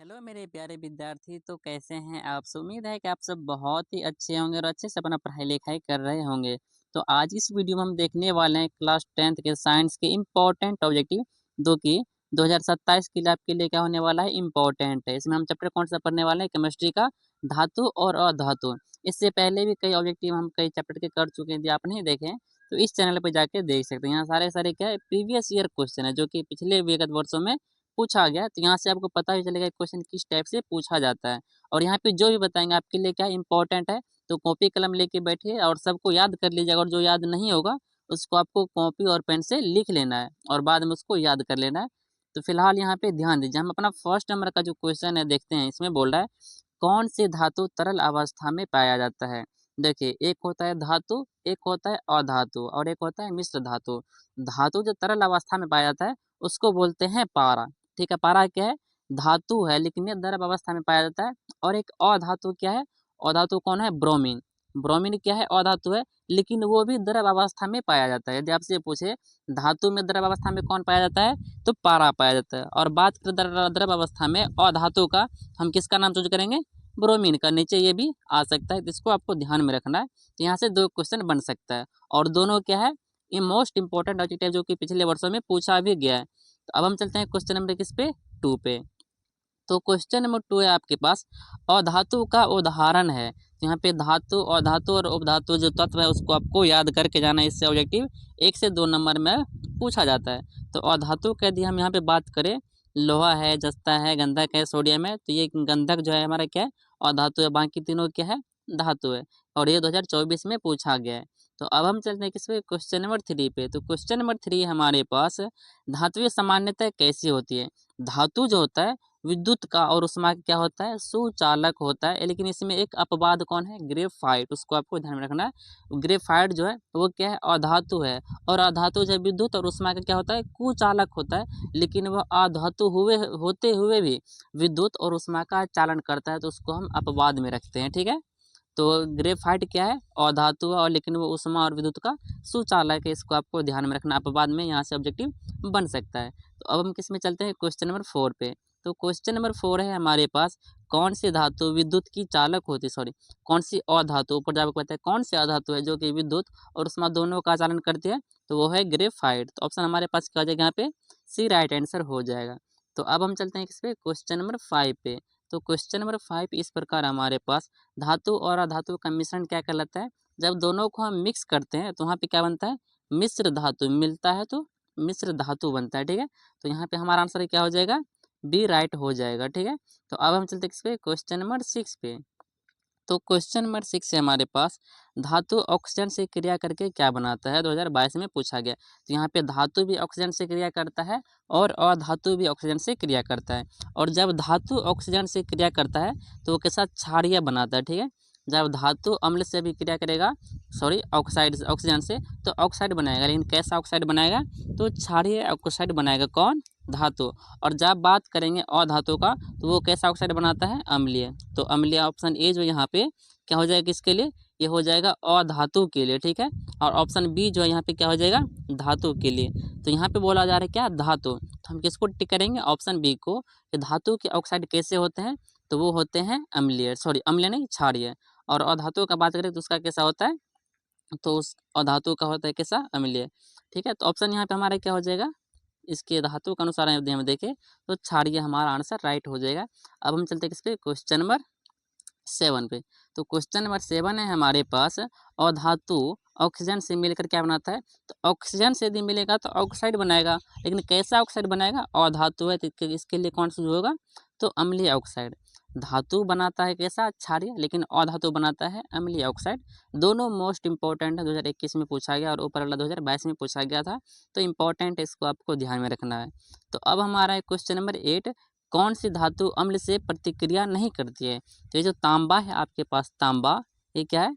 Hello मेरे प्यारे विद्यार्थी, तो कैसे हैं आप? उम्मीद है कि आप सब बहुत ही अच्छे होंगे और अच्छे से अपना पढ़ाई-लिखाई कर रहे होंगे। तो आज इस वीडियो में हम देखने वाले हैं क्लास 10th के साइंस के इम्पोर्टेंट ऑब्जेक्टिव, जो कि 2027 के लिए आपके लिए क्या होने वाला है, इम्पोर्टेंट है। इसमें हम चैप्टर कौन-सा पढ़ने वाले हैं? केमिस्ट्री का धातु और अधातु। इससे पहले भी कई ऑब्जेक्टिव हम कई चैप्टर के कर चुके हैं, यदि आप नहीं देखे हैं, तो इस चैनल पे जाके देख सकते हैं। यहाँ सारे-सारे क्या है, प्रीवियस ईयर क्वेश्चन है, जो कि पिछले विगत वर्षों में पूछा गया है, तो यहाँ से आपको पता भी चलेगा क्वेश्चन किस टाइप से पूछा जाता है। और यहाँ पे जो भी बताएँगे आपके लिए क्या इम्पोर्टेंट है, तो कॉपी कलम लेके बैठिए और सबको याद कर लीजिएगा, और जो याद नहीं होगा उसको आपको कॉपी और पेन से लिख लेना है और बाद में उसको याद कर लेना है। तो फिलहाल यहाँ पे ध्यान दीजिए, हम अपना फर्स्ट नंबर का जो क्वेश्चन है देखते हैं। इसमें बोल रहा है, कौन सी धातु तरल अवस्था में पाया जाता है? देखिए, एक होता है धातु, एक होता है अधातु और एक होता है मिश्र धातु। धातु जो तरल अवस्था में पाया जाता है उसको बोलते हैं पारा। ठीक है, पारा क्या है? धातु है, लेकिन ये द्रव अवस्था में पाया जाता है। और एक अधातु क्या है? अधातु कौन है? ब्रोमीन। ब्रोमीन क्या है? अधातु है, लेकिन वो भी द्रव अवस्था में पाया जाता है। यदि आपसे पूछे धातु में द्रव अवस्था में कौन पाया जाता है, तो पारा पाया जाता है। और बात करें द्रव अवस्था में अधातु का, हम किसका नाम चूज करेंगे? ब्रोमीन का। नीचे ये भी आ सकता है, तो इसको आपको ध्यान में रखना है। तो यहाँ से दो क्वेश्चन बन सकता है, और दोनों क्या है, ये मोस्ट इंपॉर्टेंट ऑब्जेक्टिव जो कि पिछले वर्षों में पूछा भी गया है। तो अब हम चलते हैं क्वेश्चन नंबर किस पे? 2 पे। तो क्वेश्चन नंबर 2 है आपके पास, अधातु का उदाहरण है। तो यहाँ पे धातु, अधातु और उपधातु जो तत्व है उसको आपको याद करके जाना है। इससे ऑब्जेक्टिव 1 से 2 नंबर में पूछा जाता है। तो अधातु का यदि हम यहाँ पे बात करें, लोहा है, जस्ता है, गंधक है, सोडियम है, तो ये गंधक जो है हमारा क्या है? अधातु है। बाकी तीनों क्या है? धातु है। और ये 2024 में पूछा गया है। तो अब हम चलते हैं किस पे? क्वेश्चन नंबर 3 पे। तो क्वेश्चन नंबर 3 हमारे पास, धातुएं सामान्यतः कैसी होती है? धातु जो होता है विद्युत का और ऊष्मा का क्या होता है? सुचालक होता है। लेकिन इसमें एक अपवाद कौन है? ग्रेफाइट। उसको आपको ध्यान में रखना है। ग्रेफाइट जो है वो क्या है? अधातु है। और अधातु जो है विद्युत और ऊष्मा का क्या होता है? कुचालक होता है। लेकिन वह अधातु होते हुए भी विद्युत और ऊष्मा का चालन करता है, तो उसको हम अपवाद में रखते हैं। ठीक है, तो ग्रेफाइट क्या है? अधातु है, और लेकिन वो ऊष्मा और विद्युत का सुचालक है। इसको आपको ध्यान में रखना, अपवाद में यहाँ से ऑब्जेक्टिव बन सकता है। तो अब हम किस में चलते हैं? क्वेश्चन नंबर 4 पे। तो क्वेश्चन नंबर 4 है हमारे पास, कौन सी धातु विद्युत की चालक होती है? सॉरी, कौन सी अधातु, ऊपर जाकर कहते हैं कौन सी अधातु है जो कि विद्युत और ऊष्मा दोनों का चालन करती है? तो वो है ग्रेफाइट। तो ऑप्शन हमारे पास क्या हो जाएगा? यहाँ पे सी राइट आंसर हो जाएगा। तो अब हम चलते हैं किस पे? क्वेश्चन नंबर 5 पे। तो क्वेश्चन नंबर 5 इस प्रकार हमारे पास, धातु और अधातु का मिश्रण क्या कहलाता है? जब दोनों को हम मिक्स करते हैं तो वहाँ पे क्या बनता है? मिश्र धातु। मिलता है तो मिश्र धातु बनता है। ठीक है, तो यहाँ पे हमारा आंसर क्या हो जाएगा? बी राइट हो जाएगा। ठीक है, तो अब हम चलते हैं किस पे? क्वेश्चन नंबर 6 पे। तो क्वेश्चन नंबर 6 है हमारे पास, धातु ऑक्सीजन से क्रिया करके क्या बनाता है? 2022 में पूछा गया। तो यहाँ पे धातु भी ऑक्सीजन से क्रिया करता है और अधातु भी ऑक्सीजन से क्रिया करता है। और जब धातु ऑक्सीजन से क्रिया करता है तो वो के साथ क्षारीय बनाता है। ठीक है, जब धातु अम्ल से भी क्रिया करेगा, सॉरी ऑक्साइड ऑक्सीजन से, तो ऑक्साइड बनाएगा। लेकिन कैसा ऑक्साइड बनाएगा? तो क्षारीय ऑक्साइड बनाएगा। कौन? धातु। और जब बात करेंगे अधातु का, तो वो कैसा ऑक्साइड बनाता है? अम्लीय। तो अम्लीय ऑप्शन ए जो यहाँ पे क्या हो जाएगा? किसके लिए? ये हो जाएगा अधातु के लिए। ठीक है, और ऑप्शन बी जो है यहाँ पे क्या हो जाएगा? धातु के लिए। तो यहाँ पे बोला जा रहा है क्या? धातु। तो हम किसको टिक करेंगे? ऑप्शन बी को, कि धातु के ऑक्साइड कैसे होते हैं? तो वो होते हैं अम्लीय, सॉरी अम्लीय नहीं, क्षारीय। और अधातु का बात करें तो उसका कैसा होता है? तो उस अधातु का होता है कैसा? अम्लीय। ठीक है, तो ऑप्शन यहाँ पे हमारा क्या हो जाएगा? इसके धातु के अनुसार यदि हम देखें तो क्षारीय हमारा आंसर राइट हो जाएगा। अब हम चलते हैं किस पे? क्वेश्चन नंबर 7 पे। तो क्वेश्चन नंबर 7 है हमारे पास, अधातु ऑक्सीजन से मिलकर क्या बनाता है? तो ऑक्सीजन से यदि मिलेगा तो ऑक्साइड बनाएगा। लेकिन कैसा ऑक्साइड बनाएगा? अधातु है, तो इसके लिए कौन सा होगा? तो अम्लीय ऑक्साइड। धातु बनाता है कैसा? क्षारीय, लेकिन अधातु बनाता है अम्लीय ऑक्साइड। दोनों मोस्ट इंपॉर्टेंट है, 2021 में पूछा गया और ऊपर वाला 2022 में पूछा गया था। तो इंपॉर्टेंट है, इसको आपको ध्यान में रखना है। तो अब हमारा है क्वेश्चन नंबर 8, कौन सी धातु अम्ल से प्रतिक्रिया नहीं करती है? तो ये जो तांबा है आपके पास, तांबा, ये क्या है?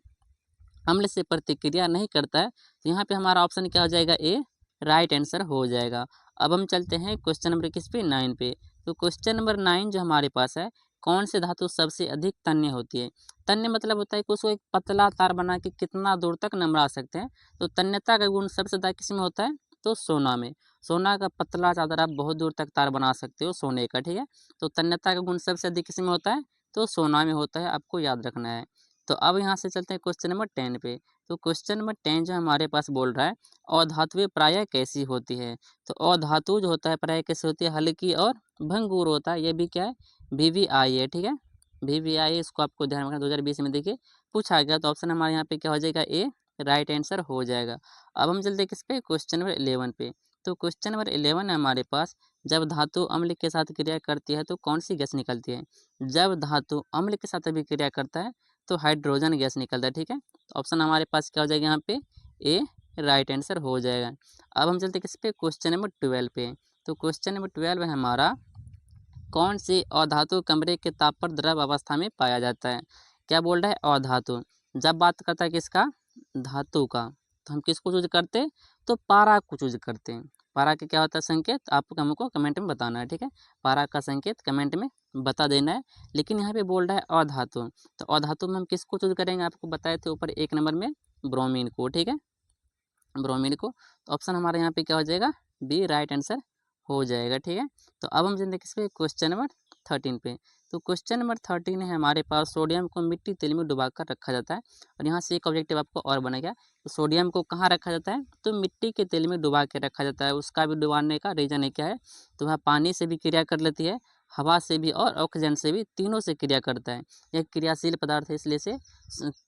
अम्ल से प्रतिक्रिया नहीं करता है। तो यहाँ पे हमारा ऑप्शन क्या हो जाएगा? ए राइट आंसर हो जाएगा। अब हम चलते हैं क्वेश्चन नंबर किस पे? 9 पे। तो क्वेश्चन नंबर 9 जो हमारे पास है, कौन सी धातु सबसे अधिक तन्य होती है? तन्य मतलब होता है कि उसको एक पतला तार बना के कितना दूर तक नमरा सकते हैं। तो तन्यता का गुण सबसे ज़्यादा किस में होता है? तो सोना में। सोना का पतला चादर आप बहुत दूर तक तार बना सकते हो सोने का, ठीक है। तो तन्यता का गुण सबसे अधिक किसमें होता है, तो सोना में होता है, आपको याद रखना है। तो अब यहाँ से चलते हैं क्वेश्चन नंबर 10 पे। तो क्वेश्चन नंबर 10 जो हमारे पास बोल रहा है, अधातुएं प्रायः कैसी होती है। तो अधातु जो होता है प्रायः कैसी होती है, हल्की और भंगुर होता है। ये भी क्या है, VVI है, ठीक है। VVI इसको आपको ध्यान रखना, 2020 में देखिए पूछा गया। तो ऑप्शन हमारे यहाँ पे क्या हो जाएगा, ए राइट आंसर हो जाएगा। अब हम चलते हैं किस पे, क्वेश्चन नंबर 11 पे। तो क्वेश्चन नंबर 11 है हमारे पास, जब धातु अम्ल के साथ क्रिया करती है तो कौन सी गैस निकलती है। जब धातु अम्ल के साथ अभी क्रिया करता है तो हाइड्रोजन गैस निकलता है, ठीक है। तो ऑप्शन हमारे पास क्या हो जाएगा यहाँ पे, ए राइट आंसर हो जाएगा। अब हम चलते किस पे, क्वेश्चन नंबर 12 पे। तो क्वेश्चन नंबर 12 है हमारा, कौन सी अधातु कमरे के ताप पर द्रव अवस्था में पाया जाता है। क्या बोल रहा है, अधातु। जब बात करता है किसका, धातु का, तो हम किसको चूज करते हैं, तो पारा को चूज करते हैं। पारा का क्या होता है संकेत, आपको हमको कमेंट में बताना है, ठीक है। पारा का संकेत कमेंट में बता देना है। लेकिन यहाँ पे बोल रहा है अधातु, तो अधातु में हम किसको चूज करेंगे, आपको बताए थे ऊपर 1 नंबर में ब्रोमीन को, ठीक है, ब्रोमीन को। तो ऑप्शन हमारे यहाँ पे क्या हो जाएगा, बी राइट आंसर हो जाएगा, ठीक है। तो अब हम चलते किस पे, क्वेश्चन नंबर 13 पे। तो क्वेश्चन नंबर 13 है हमारे पास, सोडियम को मिट्टी तेल में डुबाकर रखा जाता है। और यहाँ से एक ऑब्जेक्टिव आपको और बनेगा, तो सोडियम को कहाँ रखा जाता है, तो मिट्टी के तेल में डुबा के रखा जाता है। उसका भी डुबाने का रीजन है क्या है, तो वह पानी से भी क्रिया कर लेती है, हवा से भी और ऑक्सीजन से भी, तीनों से क्रिया करता है। यह क्रियाशील पदार्थ है, इसलिए से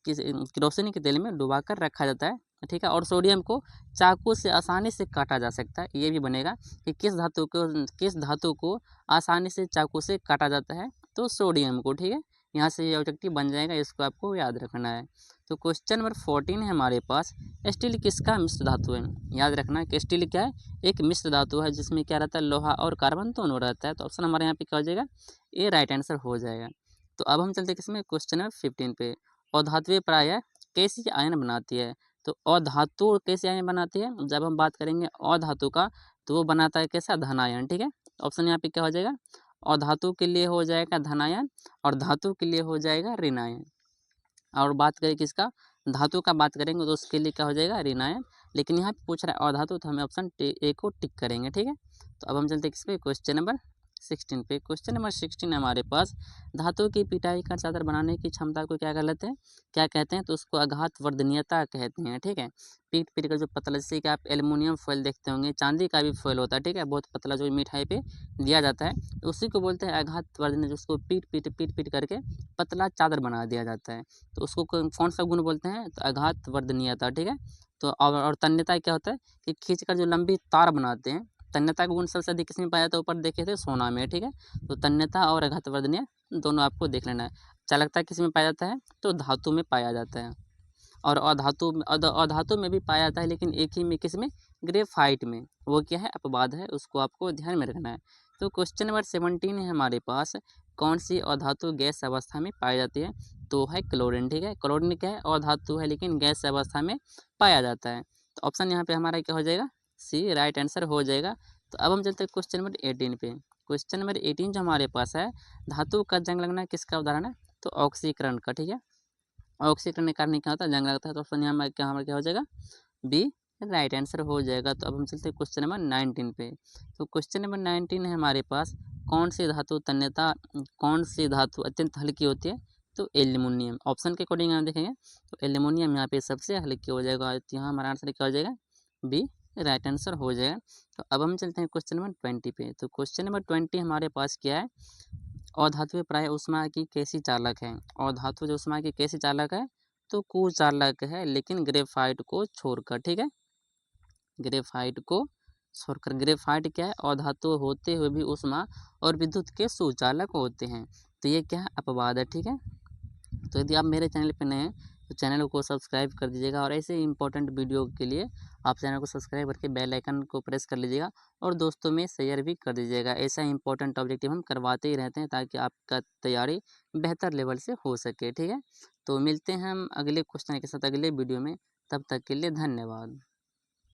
केरोसिन के तेल में डुबा कर रखा जाता है, ठीक है। और सोडियम को चाकू से आसानी से काटा जा सकता है, ये भी बनेगा कि किस धातु को आसानी से चाकू से काटा जाता है, तो सोडियम को, ठीक है। यहाँ से ये ऑब्जेक्टिव बन जाएगा, इसको आपको याद रखना है। तो क्वेश्चन नंबर 14 है हमारे पास, स्टील किसका मिश्र धातु है। याद रखना कि स्टील क्या है, एक मिश्र धातु है, जिसमें क्या रहता है, लोहा और कार्बन दोनों रहता है। तो ऑप्शन हमारे यहाँ पे क्या हो जाएगा, ए राइट आंसर हो जाएगा। तो अब हम चलते हैं किसमें, क्वेश्चन नंबर 15 पे। अधातुएं प्रायः कैसी आयन बनाती है। तो अधातु कैसे आयन बनाती है, जब हम बात करेंगे अधातु का, तो वो बनाता है कैसा, धन आयन, ठीक है। ऑप्शन यहाँ पे क्या हो जाएगा, अधातु के लिए हो जाएगा धन आयन, और धातु के लिए हो जाएगा ऋण आयन। और बात करें किसका, धातु का बात करेंगे तो उसके लिए क्या हो जाएगा, ऋण आयन। लेकिन यहाँ पे पूछ रहा है अधातु, तो हमें ऑप्शन ए को टिक करेंगे, ठीक है। तो अब हम चलते हैं किस पे, क्वेश्चन नंबर 16 पे। क्वेश्चन नंबर 16 हमारे पास, धातु की पिटाई का चादर बनाने की क्षमता को क्या कहते हैं, क्या कहते हैं, तो उसको आघात वर्धनीयता कहते हैं, ठीक है। पीट पीट कर जो पतला, जैसे कि आप एल्युमिनियम फॉयल देखते होंगे, चांदी का भी फॉयल होता है, ठीक है, बहुत पतला, जो मिठाई पे दिया जाता है, तो उसी को बोलते हैं आघात वर्धनीय, जिसको पीट पीट करके पतला चादर बना दिया जाता है। तो उसको कौन सा गुण बोलते हैं, तो आघात वर्धनीयता, ठीक है। तो और तन्यता क्या होता है, कि खींचकर जो लंबी तार बनाते हैं, तन्यता का गुण सबसे अधिक किसमें पाया जाता है, ऊपर देखे थे सोना में, ठीक है। तो तन्यता और आघात वर्धनीय दोनों आपको देख लेना है। चालकता किस में पाया जाता है, तो धातु में पाया जाता है। और अधातु में भी पाया जाता है, लेकिन एक ही में, किस में, ग्रेफाइट में। वो क्या है, अपवाद है, उसको आपको ध्यान में रखना है। तो क्वेश्चन नंबर 17 है हमारे पास, कौन सी अधातु गैस अवस्था में पाई जाती है, तो है क्लोरीन, ठीक है। क्लोरीन क्या है, अधातु है, लेकिन गैस अवस्था में पाया जाता है। तो ऑप्शन यहाँ पे हमारा क्या हो जाएगा, सी राइट आंसर हो जाएगा। तो अब हम चलते हैं क्वेश्चन नंबर 18 पे। क्वेश्चन नंबर 18 जो हमारे पास है, धातु का जंग लगना किसका उदाहरण है, तो ऑक्सीकरण का, ठीक है। ऑक्सीकरण के कारण क्या होता है, जंग लगता है। तो ऑप्शन यहाँ क्या हो जाएगा, बी राइट आंसर हो जाएगा। तो अब हम चलते हैं क्वेश्चन नंबर 19 पे। तो क्वेश्चन नंबर 19 है हमारे पास, कौन सी धातु अत्यंत हल्की होती है, तो एल्यूमिनियम। ऑप्शन के अकॉर्डिंग हम देखेंगे तो एल्यूमिनियम यहाँ पे सबसे हल्की हो जाएगा। तो यहाँ हमारा आंसर क्या हो जाएगा, बी राइट आंसर हो जाएगा। तो अब हम चलते हैं क्वेश्चन नंबर 20 पे। तो क्वेश्चन नंबर 20 हमारे पास क्या है, अधातु प्राय ऊष्मा की कैसी चालक है। अधातु जो ऊष्मा की कैसी चालक है, तो कुचालक है, लेकिन ग्रेफाइट को छोड़कर, ठीक है। ग्रेफाइट को छोड़कर, ग्रेफाइट क्या है, अधातु होते हुए भी ऊष्मा और विद्युत के सुचालक होते हैं। तो ये क्या है, अपवाद है, ठीक है। तो यदि आप मेरे चैनल पर नए हैं तो चैनल को सब्सक्राइब कर दीजिएगा, और ऐसे इंपॉर्टेंट वीडियो के लिए आप चैनल को सब्सक्राइब करके बेल आइकन को प्रेस कर लीजिएगा, और दोस्तों में शेयर भी कर दीजिएगा। ऐसा इंपॉर्टेंट ऑब्जेक्टिव हम करवाते ही रहते हैं, ताकि आपका तैयारी बेहतर लेवल से हो सके, ठीक है। तो मिलते हैं हम अगले क्वेश्चन के साथ अगले वीडियो में, तब तक के लिए धन्यवाद।